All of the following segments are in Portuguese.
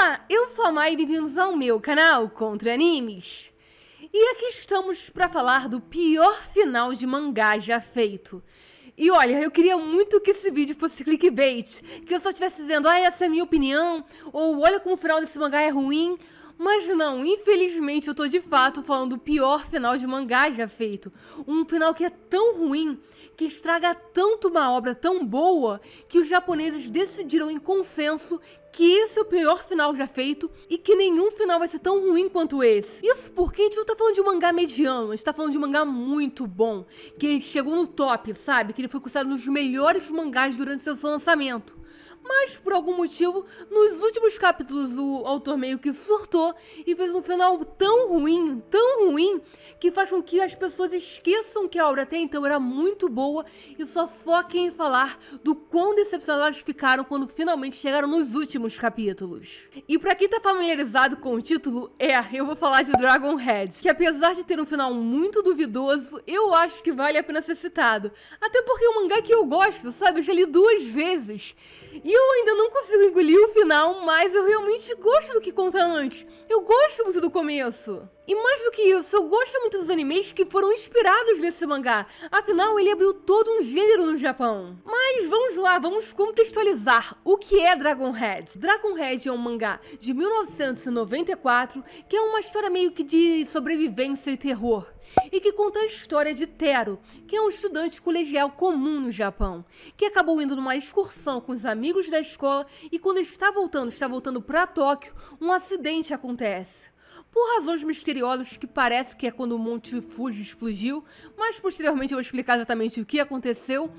Olá, eu sou a Mai e bem-vindos ao meu canal Contra Animes. E aqui estamos para falar do pior final de mangá já feito. E olha, eu queria muito que esse vídeo fosse clickbait, que eu só estivesse dizendo, essa é a minha opinião, ou olha como o final desse mangá é ruim. Mas não, infelizmente eu tô de fato falando do pior final de mangá já feito. Um final que é tão ruim, que estraga tanto uma obra tão boa, que os japoneses decidiram em consenso que esse é o pior final já feito e que nenhum final vai ser tão ruim quanto esse. Isso porque a gente não tá falando de um mangá mediano, a gente tá falando de um mangá muito bom, que chegou no top, sabe? Que ele foi considerado um dos melhores mangás durante seu lançamento. Mas, por algum motivo, nos últimos capítulos o autor meio que surtou e fez um final tão ruim, que faz com que as pessoas esqueçam que a obra até então era muito boa e só foquem em falar do quão decepcionadas ficaram quando finalmente chegaram nos últimos capítulos. E pra quem tá familiarizado com o título, eu vou falar de Dragon Head, que apesar de ter um final muito duvidoso, eu acho que vale a pena ser citado. Até porque é um mangá que eu gosto, sabe? Eu já li 2 vezes. E eu ainda não consigo engolir o final, mas eu realmente gosto do que conta antes. Eu gosto muito do começo. E mais do que isso, eu gosto muito dos animes que foram inspirados nesse mangá. Afinal, ele abriu todo um gênero no Japão. Mas vamos lá, vamos contextualizar o que é Dragon Head. Dragon Head é um mangá de 1994, que é uma história meio que de sobrevivência e terror. E que conta a história de Tero, que é um estudante colegial comum no Japão, que acabou indo numa excursão com os amigos da escola e quando está voltando para Tóquio, um acidente acontece. Por razões misteriosas que parece que é quando o Monte Fuji explodiu, mas posteriormente eu vou explicar exatamente o que aconteceu.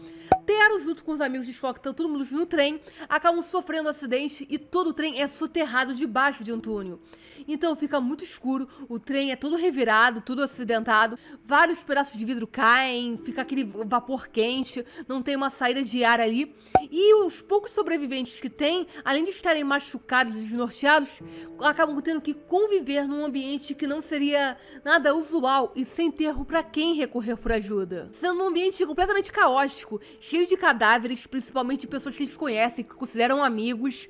Tero, junto com os amigos de escola que estão todo mundo no trem, acabam sofrendo um acidente e todo o trem é soterrado debaixo de um túnel. Então fica muito escuro, o trem é todo revirado, tudo acidentado, vários pedaços de vidro caem, fica aquele vapor quente, não tem uma saída de ar ali. E os poucos sobreviventes que tem, além de estarem machucados e desnorteados, acabam tendo que conviver num ambiente que não seria nada usual e sem ter pra quem recorrer por ajuda. Sendo um ambiente completamente caótico, cheio de cadáveres, principalmente de pessoas que eles conhecem, que consideram amigos,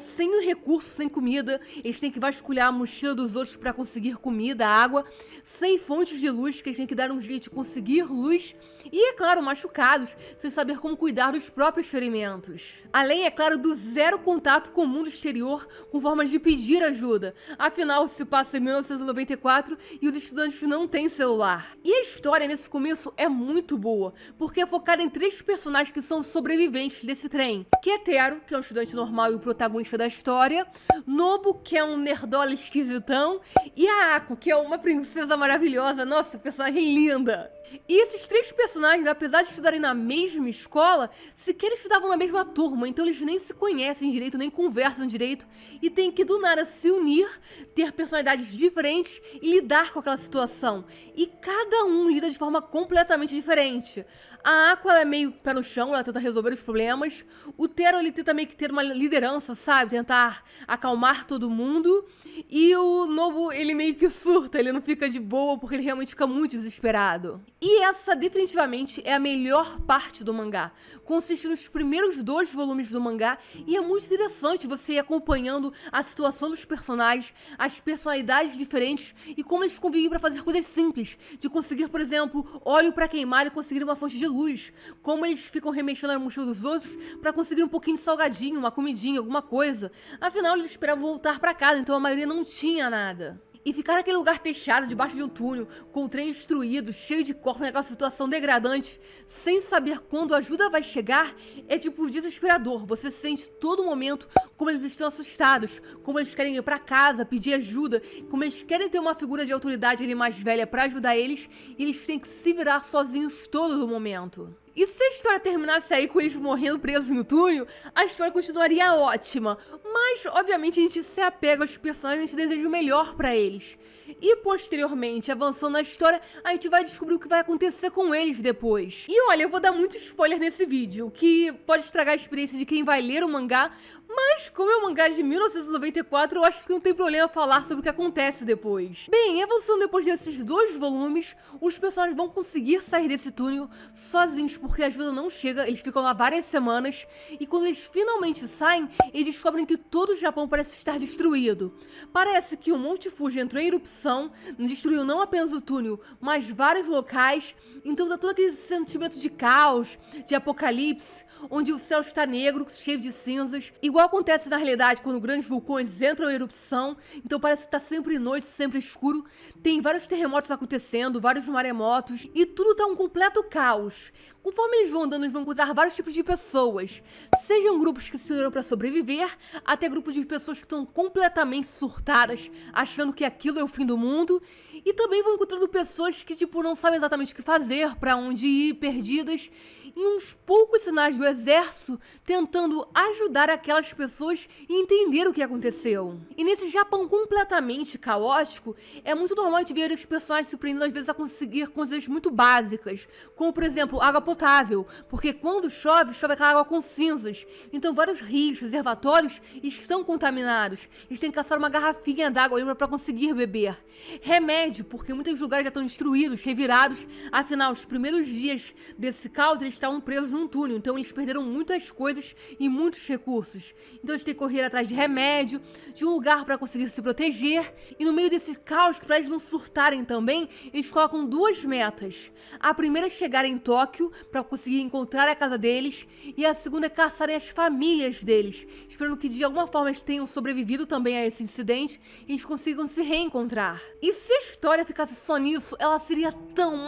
sem recursos, sem comida, eles têm que vasculhar a mochila dos outros para conseguir comida, água, sem fontes de luz, que eles têm que dar um jeito de conseguir luz, e, é claro, machucados, sem saber como cuidar dos próprios ferimentos. Além, é claro, do zero contato com o mundo exterior, com formas de pedir ajuda. Afinal, se passa em 1994 e os estudantes não têm celular. E a história nesse começo é muito boa, porque é focada em 3 personagens que são sobreviventes desse trem, que é Tero, que é um estudante normal e o protagonista da história, Nobu, que é um nerdola esquisitão, e a Ako, que é uma princesa maravilhosa, nossa, personagem linda. E esses 3 personagens, apesar de estudarem na mesma escola, sequer estudavam na mesma turma, então eles nem se conhecem direito, nem conversam direito, e têm que do nada se unir, ter personalidades diferentes e lidar com aquela situação. E cada um lida de forma completamente diferente. A Aqua é meio pé no chão, ela tenta resolver os problemas. O Tero, ele tenta meio que ter uma liderança, sabe? Tentar acalmar todo mundo. E o Nobu, ele meio que surta, ele não fica de boa porque ele realmente fica muito desesperado. E essa, definitivamente, é a melhor parte do mangá. Consiste nos primeiros 2 volumes do mangá e é muito interessante você ir acompanhando a situação dos personagens, as personalidades diferentes e como eles convivem para fazer coisas simples, de conseguir, por exemplo, óleo para queimar e conseguir uma fonte de luz, como eles ficam remexendo a mochila dos outros para conseguir um pouquinho de salgadinho, uma comidinha, alguma coisa. Afinal, eles esperavam voltar para casa, então a maioria não tinha nada. E ficar naquele lugar fechado, debaixo de um túnel, com o trem destruído, cheio de corpos, naquela situação degradante, sem saber quando a ajuda vai chegar, é tipo desesperador. Você sente todo momento como eles estão assustados, como eles querem ir pra casa, pedir ajuda, como eles querem ter uma figura de autoridade ali mais velha pra ajudar eles, e eles têm que se virar sozinhos todo o momento. E se a história terminasse aí com eles morrendo presos no túnel, a história continuaria ótima. Mas, obviamente, a gente se apega aos personagens, a gente deseja o melhor pra eles. E, posteriormente, avançando na história, a gente vai descobrir o que vai acontecer com eles depois. E olha, eu vou dar muito spoiler nesse vídeo, que pode estragar a experiência de quem vai ler o mangá, Mas, como é um mangá de 1994, eu acho que não tem problema falar sobre o que acontece depois. Bem, avançando depois desses 2 volumes, os personagens vão conseguir sair desse túnel sozinhos, porque a ajuda não chega, eles ficam lá várias semanas, e quando eles finalmente saem, eles descobrem que todo o Japão parece estar destruído. Parece que o Monte Fuji entrou em erupção, destruiu não apenas o túnel, mas vários locais, então dá todo aquele sentimento de caos, de apocalipse, onde o céu está negro, cheio de cinzas. Igual acontece na realidade quando grandes vulcões entram em erupção, então parece que está sempre noite, sempre escuro. Tem vários terremotos acontecendo, vários maremotos, e tudo está um completo caos. Conforme eles vão andando, eles vão encontrar vários tipos de pessoas. Sejam grupos que se uniram para sobreviver, até grupos de pessoas que estão completamente surtadas, achando que aquilo é o fim do mundo. E também vão encontrando pessoas que, não sabem exatamente o que fazer, para onde ir, perdidas. E uns poucos sinais do exército tentando ajudar aquelas pessoas a entender o que aconteceu. E nesse Japão completamente caótico, é muito normal de ver os personagens se prendendo às vezes a conseguir coisas muito básicas, como por exemplo, água potável, porque quando chove, chove aquela água com cinzas, então vários rios, reservatórios estão contaminados, eles têm que caçar uma garrafinha d'água para conseguir beber. Remédio, porque muitos lugares já estão destruídos, revirados, afinal, os primeiros dias desse caos, eles estavam presos num túnel, então eles perderam muitas coisas e muitos recursos. Então eles têm que correr atrás de remédio, de um lugar para conseguir se proteger, e no meio desse caos, para eles não surtarem também, eles colocam 2 metas. A primeira é chegar em Tóquio, para conseguir encontrar a casa deles, e a segunda é caçarem as famílias deles, esperando que de alguma forma eles tenham sobrevivido também a esse incidente e eles consigam se reencontrar. E se a história ficasse só nisso, ela seria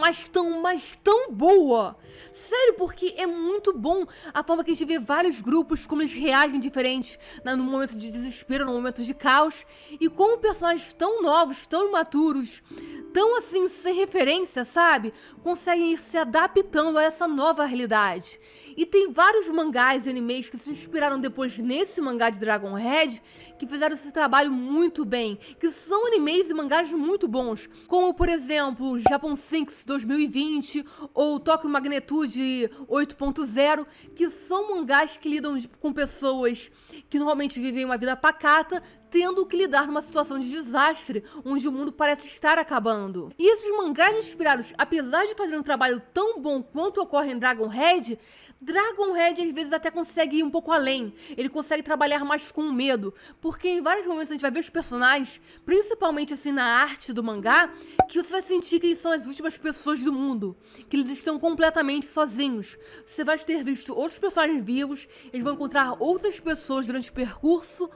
mas tão boa! Sério, porque é muito bom a forma que a gente vê vários grupos, como eles reagem diferentes no momento de desespero, no momento de caos, e como personagens tão novos, tão imaturos, tão assim, sem referência, sabe? Conseguem ir se adaptando a essa nova realidade. E tem vários mangás e animes que se inspiraram depois nesse mangá de Dragon Head, que fizeram esse trabalho muito bem, que são animes e mangás muito bons, como por exemplo, Japan Sinks 2020 ou Tokyo Magnitude 8.0, que são mangás que lidam com pessoas que normalmente vivem uma vida pacata, tendo que lidar numa situação de desastre, onde o mundo parece estar acabando. E esses mangás inspirados, apesar de fazer um trabalho tão bom quanto ocorre em Dragon Head às vezes até consegue ir um pouco além. Ele consegue trabalhar mais com o medo, porque em vários momentos a gente vai ver os personagens, principalmente assim na arte do mangá, que você vai sentir que eles são as últimas pessoas do mundo, que eles estão completamente sozinhos. Você vai ter visto outros personagens vivos, eles vão encontrar outras pessoas durante o percurso,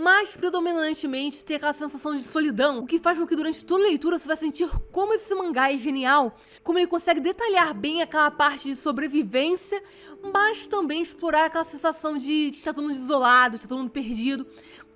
mas predominantemente tem aquela sensação de solidão, o que faz com que durante toda a leitura você vai sentir como esse mangá é genial, como ele consegue detalhar bem aquela parte de sobrevivência, mas também explorar aquela sensação de estar todo mundo isolado, estar todo mundo perdido,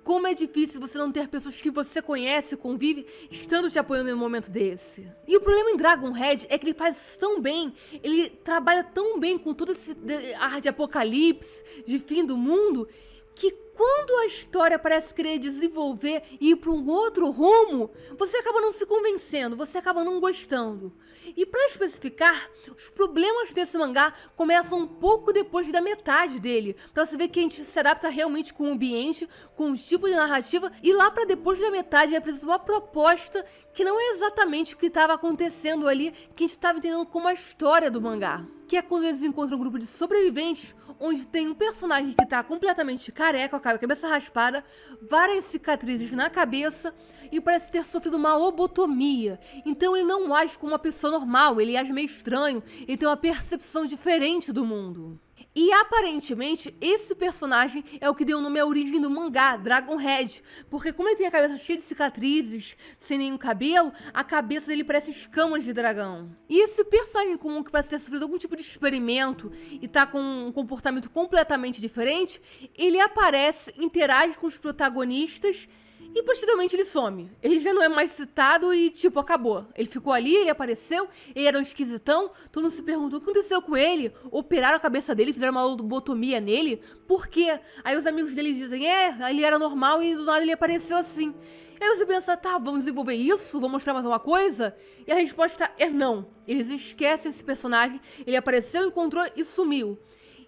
como é difícil você não ter pessoas que você conhece, convive, estando te apoiando em um momento desse. E o problema em Dragon Head é que ele faz isso tão bem, ele trabalha tão bem com todo esse ar de apocalipse, de fim do mundo, que quando a história parece querer desenvolver e ir para um outro rumo, você acaba não se convencendo, você acaba não gostando. E para especificar, os problemas desse mangá começam um pouco depois da metade dele, para você ver que a gente se adapta realmente com o ambiente, com o tipo de narrativa, e lá para depois da metade ele apresenta uma proposta que não é exatamente o que estava acontecendo ali, que a gente estava entendendo como a história do mangá. Que é quando eles encontram um grupo de sobreviventes, onde tem um personagem que tá completamente careca, com a cabeça raspada, várias cicatrizes na cabeça e parece ter sofrido uma lobotomia. Então ele não age como uma pessoa normal, ele age meio estranho, ele tem uma percepção diferente do mundo. E aparentemente esse personagem é o que deu o nome à origem do mangá, Dragon Head, porque como ele tem a cabeça cheia de cicatrizes, sem nenhum cabelo, a cabeça dele parece escamas de dragão. E esse personagem comum que parece ter sofrido algum tipo de experimento e tá com um comportamento completamente diferente, ele aparece, interage com os protagonistas e posteriormente ele some. Ele já não é mais citado e acabou. Ele ficou ali, ele apareceu, ele era um esquisitão, todo mundo se perguntou o que aconteceu com ele, operaram a cabeça dele, fizeram uma lobotomia nele, por quê? Aí os amigos dele dizem, ele era normal e do nada ele apareceu assim. Aí você pensa, tá, vamos desenvolver isso? Vamos mostrar mais uma coisa? E a resposta é não. Eles esquecem esse personagem, ele apareceu, encontrou e sumiu.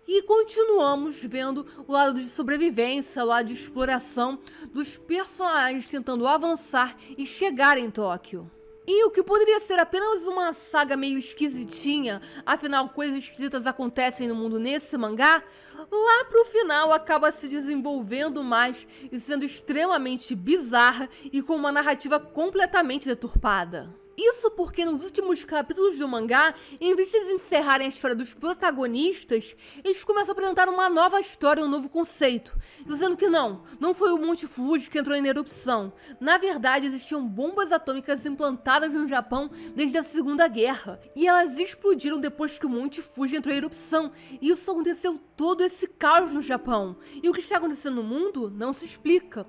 E continuamos vendo o lado de sobrevivência, o lado de exploração dos personagens tentando avançar e chegar em Tóquio. E o que poderia ser apenas uma saga meio esquisitinha, afinal coisas esquisitas acontecem no mundo nesse mangá, lá pro final acaba se desenvolvendo mais e sendo extremamente bizarra e com uma narrativa completamente deturpada. Isso porque nos últimos capítulos do mangá, em vez de eles encerrarem a história dos protagonistas, eles começam a apresentar uma nova história, um novo conceito, dizendo que não foi o Monte Fuji que entrou em erupção. Na verdade, existiam bombas atômicas implantadas no Japão desde a Segunda Guerra, e elas explodiram depois que o Monte Fuji entrou em erupção, e isso aconteceu todo esse caos no Japão. E o que está acontecendo no mundo não se explica.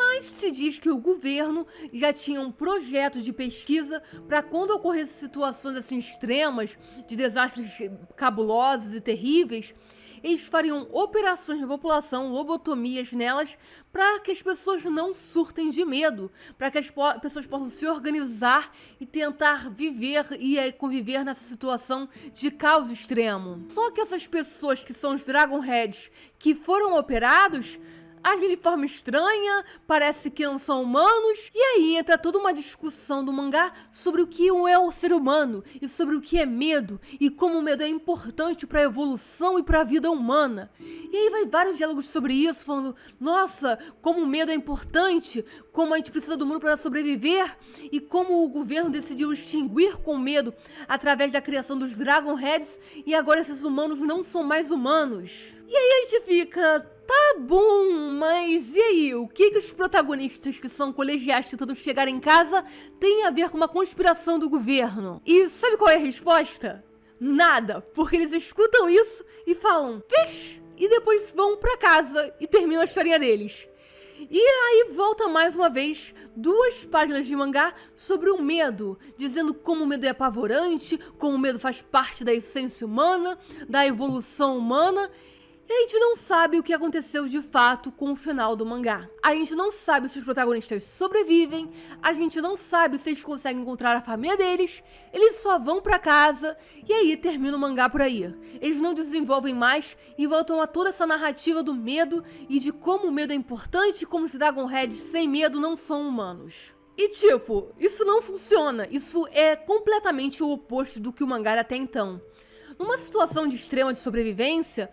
Mas se diz que o governo já tinha um projeto de pesquisa para quando ocorressem situações assim extremas, de desastres cabulosos e terríveis, eles fariam operações na população, lobotomias nelas, para que as pessoas não surtem de medo, para que as pessoas possam se organizar e tentar viver e conviver nessa situação de caos extremo. Só que essas pessoas que são os Dragon Heads que foram operados agem de forma estranha, parece que não são humanos, e aí entra toda uma discussão do mangá sobre o que é o ser humano, e sobre o que é medo, e como o medo é importante para a evolução e para a vida humana. E aí vai vários diálogos sobre isso, falando, nossa, como o medo é importante, como a gente precisa do mundo para sobreviver, e como o governo decidiu extinguir com medo através da criação dos Dragon Heads, e agora esses humanos não são mais humanos. E aí a gente fica, tá bom, mas e aí? O que os protagonistas que são colegiais tentando chegar em casa têm a ver com uma conspiração do governo? E sabe qual é a resposta? Nada, porque eles escutam isso e falam, vixe, e depois vão pra casa e terminam a historinha deles. E aí volta mais uma vez 2 páginas de mangá sobre o medo, dizendo como o medo é apavorante, como o medo faz parte da essência humana, da evolução humana. E a gente não sabe o que aconteceu de fato com o final do mangá. A gente não sabe se os protagonistas sobrevivem, a gente não sabe se eles conseguem encontrar a família deles, eles só vão pra casa e aí termina o mangá por aí. Eles não desenvolvem mais e voltam a toda essa narrativa do medo e de como o medo é importante e como os Dragon Heads sem medo não são humanos. E tipo, isso não funciona, isso é completamente o oposto do que o mangá era até então. Numa situação de extrema de sobrevivência,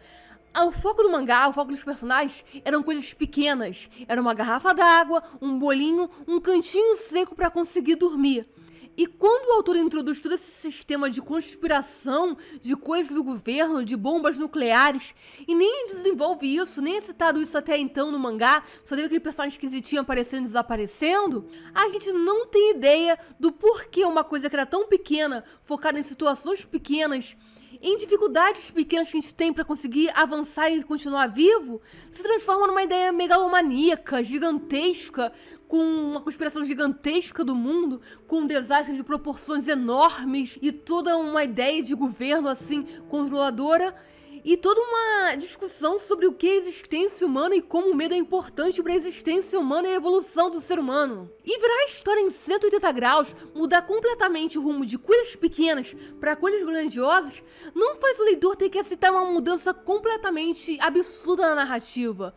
o foco do mangá, o foco dos personagens eram coisas pequenas. Era uma garrafa d'água, um bolinho, um cantinho seco para conseguir dormir. E quando o autor introduz todo esse sistema de conspiração, de coisas do governo, de bombas nucleares, e nem desenvolve isso, nem é citado isso até então no mangá, só teve aquele personagem esquisitinho aparecendo e desaparecendo, a gente não tem ideia do porquê uma coisa que era tão pequena, focada em situações pequenas, em dificuldades pequenas que a gente tem para conseguir avançar e continuar vivo, se transforma numa ideia megalomaníaca, gigantesca, com uma conspiração gigantesca do mundo, com um desastre de proporções enormes e toda uma ideia de governo assim controladora. E toda uma discussão sobre o que é existência humana e como o medo é importante para a existência humana e a evolução do ser humano. E virar a história em 180 graus, mudar completamente o rumo de coisas pequenas para coisas grandiosas, não faz o leitor ter que aceitar uma mudança completamente absurda na narrativa,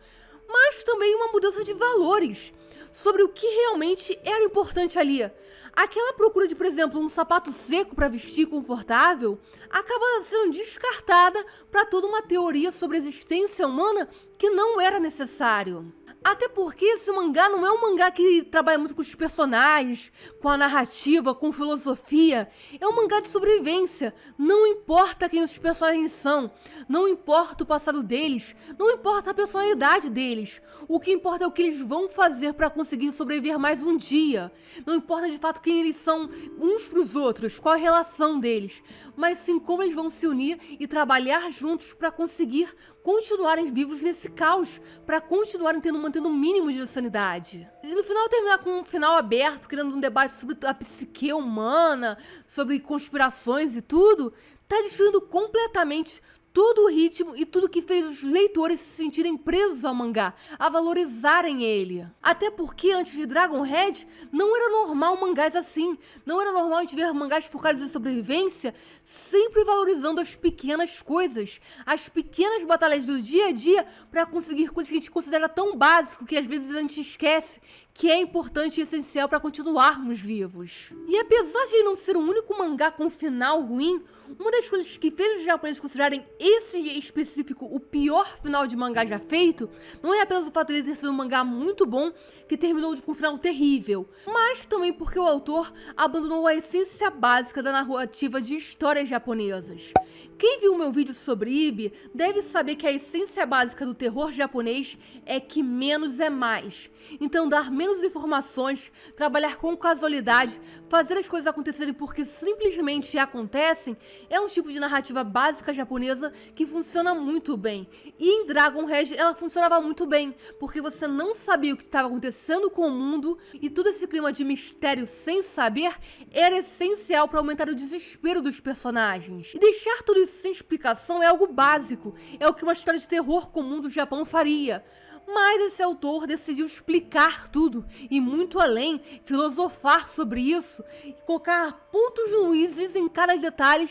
mas também uma mudança de valores, sobre o que realmente era importante ali. Aquela procura de, por exemplo, um sapato seco para vestir confortável acaba sendo descartada para toda uma teoria sobre a existência humana que não era necessário. Até porque esse mangá não é um mangá que trabalha muito com os personagens, com a narrativa, com filosofia. É um mangá de sobrevivência. Não importa quem os personagens são, não importa o passado deles, não importa a personalidade deles. O que importa é o que eles vão fazer para conseguir sobreviver mais um dia. Não importa de fato quem eles são uns pros outros, qual a relação deles, mas sim como eles vão se unir e trabalhar juntos para conseguir continuarem vivos nesse caos, para continuarem mantendo um mínimo de sanidade. E no final terminar com um final aberto, criando um debate sobre a psique humana, sobre conspirações e tudo, tá destruindo completamente todo o ritmo e tudo que fez os leitores se sentirem presos ao mangá, a valorizarem ele. Até porque antes de Dragon Head, não era normal mangás assim. Não era normal a gente ver mangás focados em sobrevivência, sempre valorizando as pequenas coisas, as pequenas batalhas do dia a dia para conseguir coisas que a gente considera tão básico que às vezes a gente esquece que é importante e essencial para continuarmos vivos. E apesar de ele não ser o único mangá com final ruim, uma das coisas que fez os japoneses considerarem esse específico o pior final de mangá já feito, não é apenas o fato de ele ter sido um mangá muito bom, que terminou com um final terrível, mas também porque o autor abandonou a essência básica da narrativa de histórias japonesas. Quem viu meu vídeo sobre Ibi deve saber que a essência básica do terror japonês é que menos é mais. Então dar menos informações, trabalhar com casualidade, fazer as coisas acontecerem porque simplesmente acontecem, é um tipo de narrativa básica japonesa que funciona muito bem. E em Dragon Head ela funcionava muito bem, porque você não sabia o que estava acontecendo com o mundo e todo esse clima de mistério sem saber era essencial para aumentar o desespero dos personagens. E deixar tudo isso sem explicação é algo básico, é o que uma história de terror comum do Japão faria. Mas esse autor decidiu explicar tudo e muito além, filosofar sobre isso, colocar pontos luíses em cada detalhe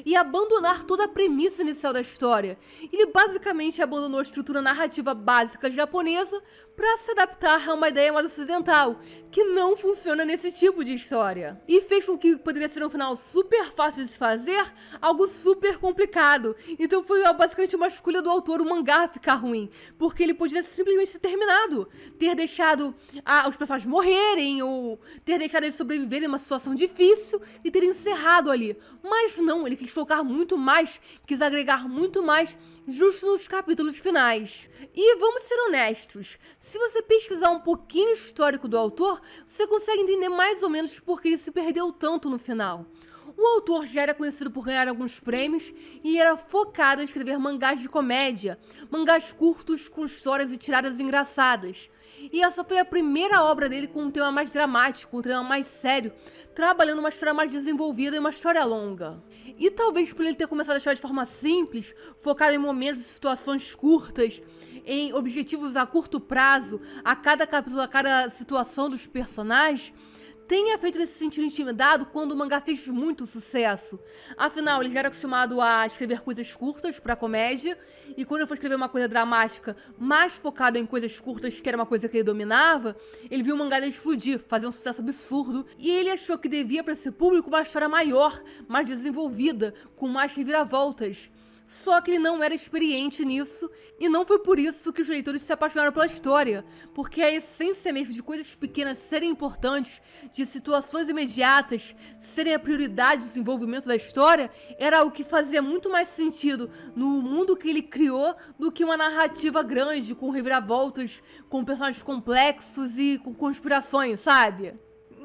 e abandonar toda a premissa inicial da história. Ele basicamente abandonou a estrutura narrativa básica japonesa para se adaptar a uma ideia mais ocidental, que não funciona nesse tipo de história. E fez com que poderia ser um final super fácil de se fazer, algo super complicado. Então foi basicamente uma escolha do autor o mangá ficar ruim, porque ele poderia simplesmente ter terminado, ter deixado os personagens morrerem, ou ter deixado eles sobreviverem em uma situação difícil e ter encerrado ali. Mas não, ele quis focar muito mais, quis agregar muito mais justo nos capítulos finais. E vamos ser honestos, se você pesquisar um pouquinho o histórico do autor, você consegue entender mais ou menos por que ele se perdeu tanto no final. O autor já era conhecido por ganhar alguns prêmios e era focado em escrever mangás de comédia, mangás curtos com histórias e tiradas engraçadas. E essa foi a primeira obra dele com um tema mais dramático, um tema mais sério, trabalhando uma história mais desenvolvida e uma história longa. E talvez por ele ter começado a história de forma simples, focado em momentos e situações curtas, em objetivos a curto prazo, a cada capítulo, a cada situação dos personagens, tenha feito ele se sentir intimidado quando o mangá fez muito sucesso. Afinal, ele já era acostumado a escrever coisas curtas pra comédia, e quando ele foi escrever uma coisa dramática, mais focado em coisas curtas, que era uma coisa que ele dominava, ele viu o mangá dele explodir, fazer um sucesso absurdo, e ele achou que devia para esse público uma história maior, mais desenvolvida, com mais reviravoltas. Só que ele não era experiente nisso, e não foi por isso que os leitores se apaixonaram pela história, porque a essência mesmo de coisas pequenas serem importantes, de situações imediatas serem a prioridade do desenvolvimento da história, era o que fazia muito mais sentido no mundo que ele criou do que uma narrativa grande, com reviravoltas, com personagens complexos e com conspirações, sabe?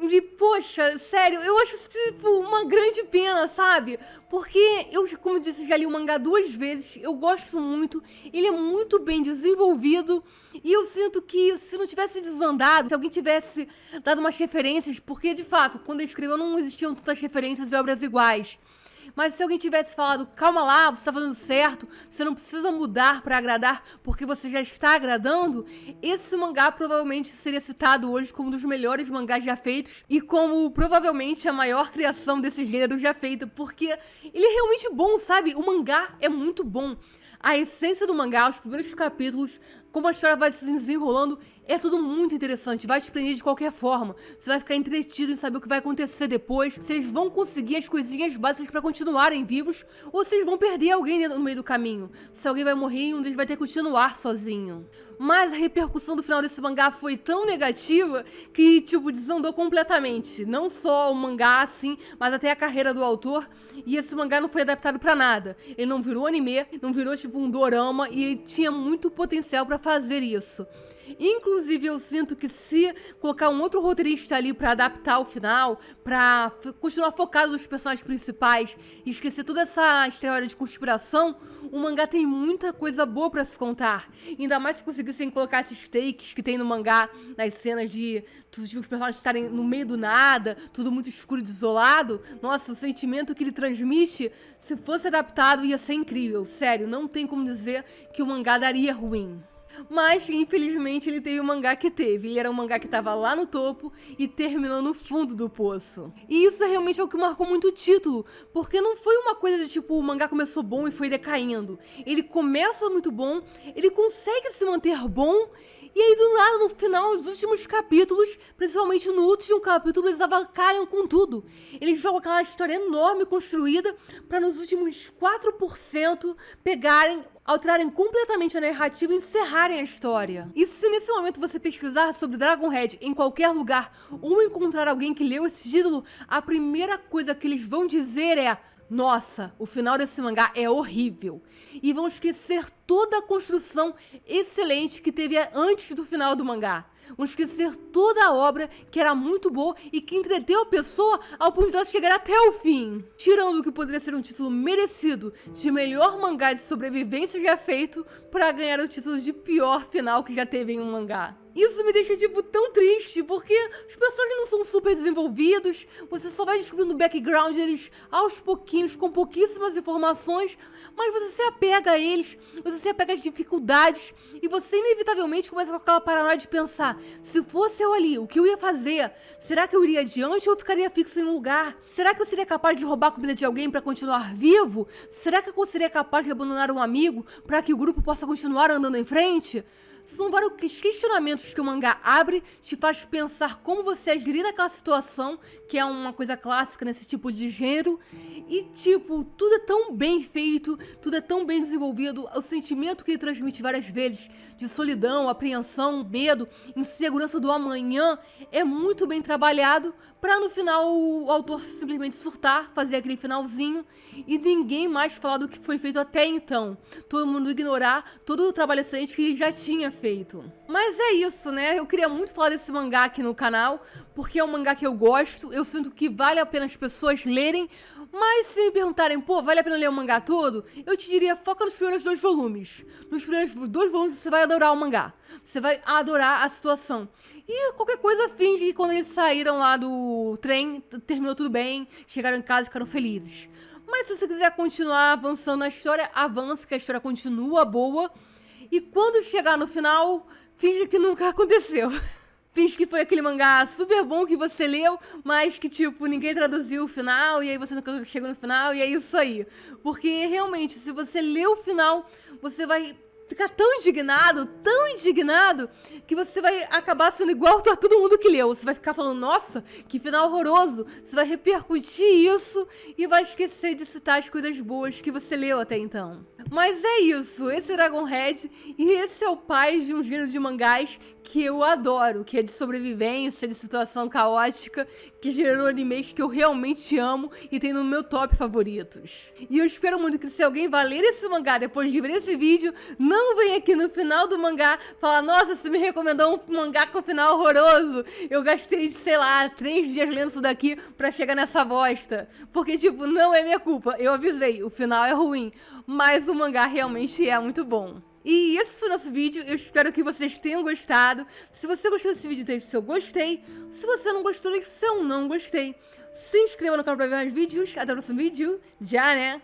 E, poxa, sério, eu acho isso, tipo, uma grande pena, sabe? Porque eu, como eu disse, já li o mangá 2 vezes, eu gosto muito, ele é muito bem desenvolvido, e eu sinto que se não tivesse desandado, se alguém tivesse dado umas referências, porque, de fato, quando eu escrevi, não existiam tantas referências e obras iguais. Mas se alguém tivesse falado, calma lá, você tá fazendo certo, você não precisa mudar pra agradar porque você já está agradando, esse mangá provavelmente seria citado hoje como um dos melhores mangás já feitos e como provavelmente a maior criação desse gênero já feita, porque ele é realmente bom, sabe? O mangá é muito bom. A essência do mangá, os primeiros capítulos, como a história vai se desenrolando, é tudo muito interessante, vai te prender de qualquer forma. Você vai ficar entretido em saber o que vai acontecer depois, se eles vão conseguir as coisinhas básicas pra continuarem vivos, ou se eles vão perder alguém no meio do caminho. Se alguém vai morrer e um deles vai ter que continuar sozinho. Mas a repercussão do final desse mangá foi tão negativa que, tipo, desandou completamente. Não só o mangá, assim, mas até a carreira do autor. E esse mangá não foi adaptado pra nada. Ele não virou anime, não virou, tipo, um dorama, e ele tinha muito potencial pra fazer isso. Inclusive, eu sinto que se colocar um outro roteirista ali pra adaptar o final, pra continuar focado nos personagens principais e esquecer toda essa história de conspiração, O mangá tem muita coisa boa pra se contar. Ainda mais se conseguissem colocar esses takes que tem no mangá, nas cenas de os personagens estarem no meio do nada, tudo muito escuro e desolado. Nossa, o sentimento que ele transmite, se fosse adaptado, ia ser incrível. Sério, não tem como dizer que o mangá daria ruim. Mas, infelizmente, ele teve o mangá que teve. Ele era um mangá que tava lá no topo e terminou no fundo do poço. E isso é realmente o que marcou muito o título, porque não foi uma coisa de tipo, o mangá começou bom e foi decaindo. Ele começa muito bom, ele consegue se manter bom, e aí do nada, no final, os últimos capítulos, principalmente no último capítulo, eles avacalham com tudo. Eles jogam aquela história enorme construída pra nos últimos 4% pegarem, alterarem completamente a narrativa e encerrarem a história. E se nesse momento você pesquisar sobre Dragonhead em qualquer lugar ou encontrar alguém que leu esse título, a primeira coisa que eles vão dizer é: nossa, o final desse mangá é horrível. E vão esquecer toda a construção excelente que teve antes do final do mangá. Vão esquecer toda a obra que era muito boa e que entreteu a pessoa ao ponto de ela chegar até o fim. Tirando o que poderia ser um título merecido de melhor mangá de sobrevivência já feito para ganhar o título de pior final que já teve em um mangá. Isso me deixa, tipo, tão triste, porque os personagens não são super desenvolvidos, você só vai descobrindo o background deles aos pouquinhos, com pouquíssimas informações, mas você se apega a eles, você se apega às dificuldades, e você inevitavelmente começa com aquela paranoia de pensar: se fosse eu ali, o que eu ia fazer? Será que eu iria adiante ou eu ficaria fixo em um lugar? Será que eu seria capaz de roubar a comida de alguém para continuar vivo? Será que eu seria capaz de abandonar um amigo para que o grupo possa continuar andando em frente? São vários questionamentos que o mangá abre, te faz pensar como você agiria naquela situação, que é uma coisa clássica nesse tipo de gênero. E tipo, tudo é tão bem feito, tudo é tão bem desenvolvido, o sentimento que ele transmite várias vezes de solidão, apreensão, medo, insegurança do amanhã é muito bem trabalhado, pra no final o autor simplesmente surtar, fazer aquele finalzinho e ninguém mais falar do que foi feito até então. Todo mundo ignorar todo o trabalho excelente que ele já tinha feito. Mas é isso, né? Eu queria muito falar desse mangá aqui no canal, porque é um mangá que eu gosto, eu sinto que vale a pena as pessoas lerem, mas se me perguntarem, pô, vale a pena ler o mangá todo? Eu te diria, foca nos primeiros 2 volumes. Nos primeiros 2 volumes você vai adorar o mangá. Você vai adorar a situação. E qualquer coisa finge que quando eles saíram lá do trem, terminou tudo bem, chegaram em casa e ficaram felizes. Mas se você quiser continuar avançando na história, avance, que a história continua boa. E quando chegar no final, finge que nunca aconteceu. Finge que foi aquele mangá super bom que você leu, mas que, tipo, ninguém traduziu o final, e aí você nunca chegou no final, e é isso aí. Porque, realmente, se você ler o final, você vai ficar tão indignado, que você vai acabar sendo igual a todo mundo que leu. Você vai ficar falando, nossa, que final horroroso. Você vai repercutir isso e vai esquecer de citar as coisas boas que você leu até então. Mas é isso, esse é Dragonhead, e esse é o pai de um gênero de mangás que eu adoro, que é de sobrevivência, de situação caótica, que gerou animes que eu realmente amo e tem no meu top favoritos. E eu espero muito que se alguém vai ler esse mangá depois de ver esse vídeo, não venha aqui no final do mangá falar, nossa, você me recomendou um mangá com final horroroso, eu gastei, sei lá, 3 dias lendo isso daqui pra chegar nessa bosta. Porque, tipo, não é minha culpa, eu avisei, o final é ruim, mas o mangá realmente é muito bom. E esse foi o nosso vídeo, eu espero que vocês tenham gostado. Se você gostou desse vídeo, deixe seu gostei. Se você não gostou, deixe seu não gostei. Se inscreva no canal pra ver mais vídeos. Até o próximo vídeo. Já, né?